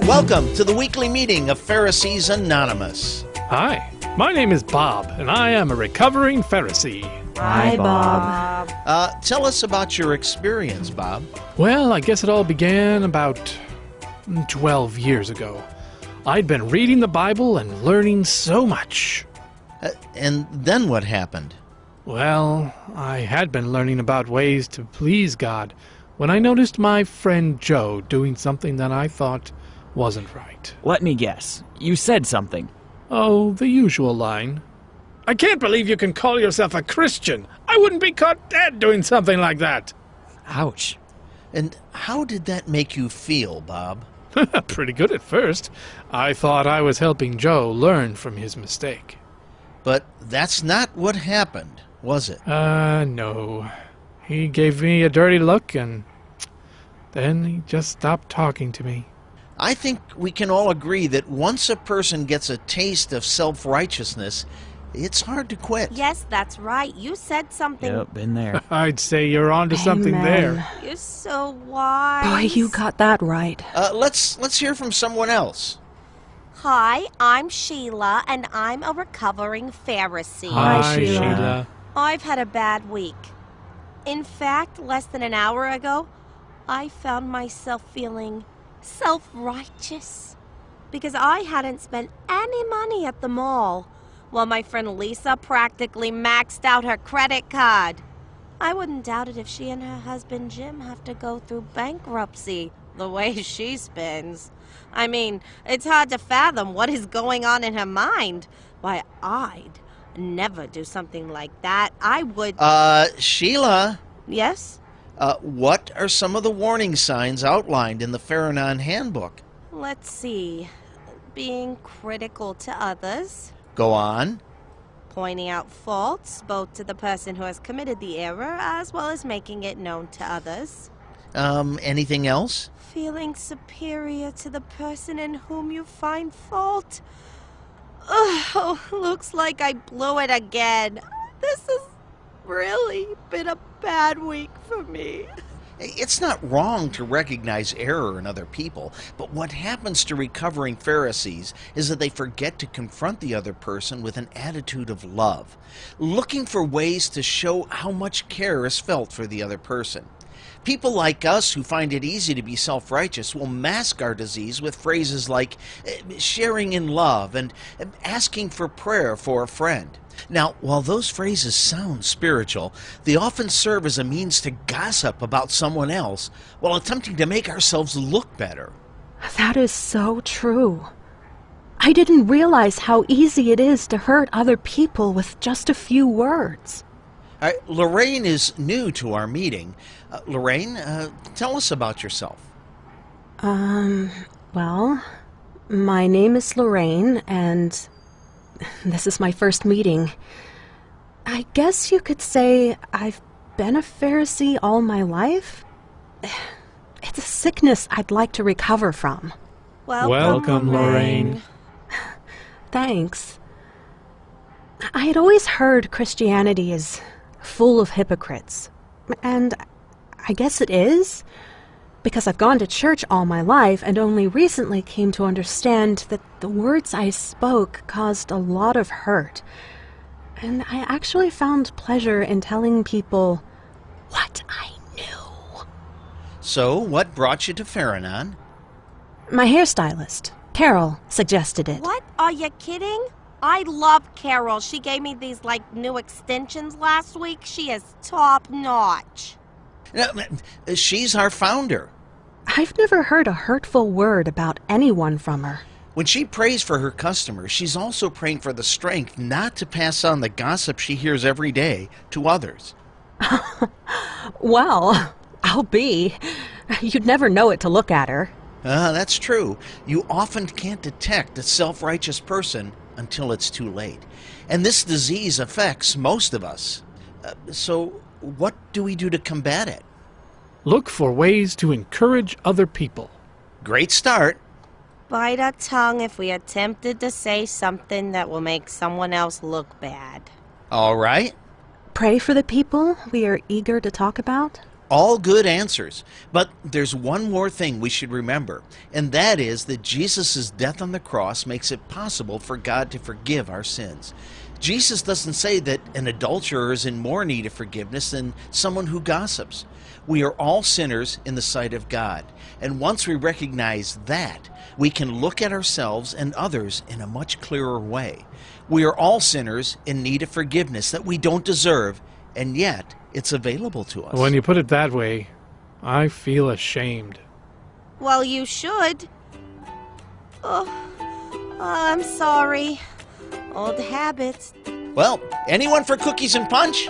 Welcome to the weekly meeting of Pharisees Anonymous. Hi, my name is Bob, and I am a recovering Pharisee. Hi, Bob. Tell us about your experience, Bob. Well, I guess it all began about 12 years ago. I'd been reading the Bible and learning so much. And then what happened? Well, I had been learning about ways to please God when I noticed my friend Joe doing something that I thought wasn't right. Let me guess. You said something. Oh, the usual line. I can't believe you can call yourself a Christian. I wouldn't be caught dead doing something like that. Ouch. And how did that make you feel, Bob? Pretty good at first. I thought I was helping Joe learn from his mistake. But that's not what happened, was it? No. He gave me a dirty look, and then he just stopped talking to me. I think we can all agree that once a person gets a taste of self-righteousness, it's hard to quit. Yes, that's right. You said something. Yep, been there. I'd say you're onto something there. You're so wise. Boy, you got that right. Let's hear from someone else. Hi, I'm Sheila, and I'm a recovering Pharisee. Hi, Sheila. Sheila. I've had a bad week. In fact, less than an hour ago, I found myself feeling self-righteous because I hadn't spent any money at the mall, while my friend Lisa practically maxed out her credit card. I wouldn't doubt it if she and her husband Jim have to go through bankruptcy the way she spends. I mean, it's hard to fathom what is going on in her mind. Why, I'd never do something like that. I would... Sheila? Yes? What are some of the warning signs outlined in the Phar-a-non handbook? Let's see. Being critical to others. Go on. Pointing out faults, both to the person who has committed the error, as well as making it known to others. Anything else? Feeling superior to the person in whom you find fault. Oh, looks like I blew it again. This has really been a bad week for me. It's not wrong to recognize error in other people, but what happens to recovering Pharisees is that they forget to confront the other person with an attitude of love, looking for ways to show how much care is felt for the other person. People like us who find it easy to be self-righteous will mask our disease with phrases like sharing in love and asking for prayer for a friend. Now, while those phrases sound spiritual, they often serve as a means to gossip about someone else while attempting to make ourselves look better. That is so true. I didn't realize how easy it is to hurt other people with just a few words. Lorraine is new to our meeting. Lorraine, tell us about yourself. Well, my name is Lorraine, and this is my first meeting. I guess you could say I've been a Pharisee all my life. It's a sickness I'd like to recover from. Welcome, Lorraine. Thanks. I had always heard Christianity is full of hypocrites. And I guess it is, because I've gone to church all my life and only recently came to understand that the words I spoke caused a lot of hurt. And I actually found pleasure in telling people what I knew. So, what brought you to Phar-a-non? My hairstylist, Carol, suggested it. What? Are you kidding? I love Carol. She gave me these, new extensions last week. She is top-notch. She's our founder. I've never heard a hurtful word about anyone from her. When she prays for her customers, she's also praying for the strength not to pass on the gossip she hears every day to others. Well, I'll be. You'd never know it to look at her. That's true. You often can't detect a self-righteous person until it's too late. And this disease affects most of us. So what do we do to combat it? Look for ways to encourage other people. Great start. Bite our tongue if we are tempted to say something that will make someone else look bad. All right. Pray for the people we are eager to talk about. All good answers. But there's one more thing we should remember, and that is that Jesus' death on the cross makes it possible for God to forgive our sins. Jesus doesn't say that an adulterer is in more need of forgiveness than someone who gossips. We are all sinners in the sight of God, and once we recognize that, we can look at ourselves and others in a much clearer way. We are all sinners in need of forgiveness that we don't deserve, and yet it's available to us. When you put it that way, I feel ashamed. Well, you should. Oh, I'm sorry. Old habits. Well, anyone for cookies and punch?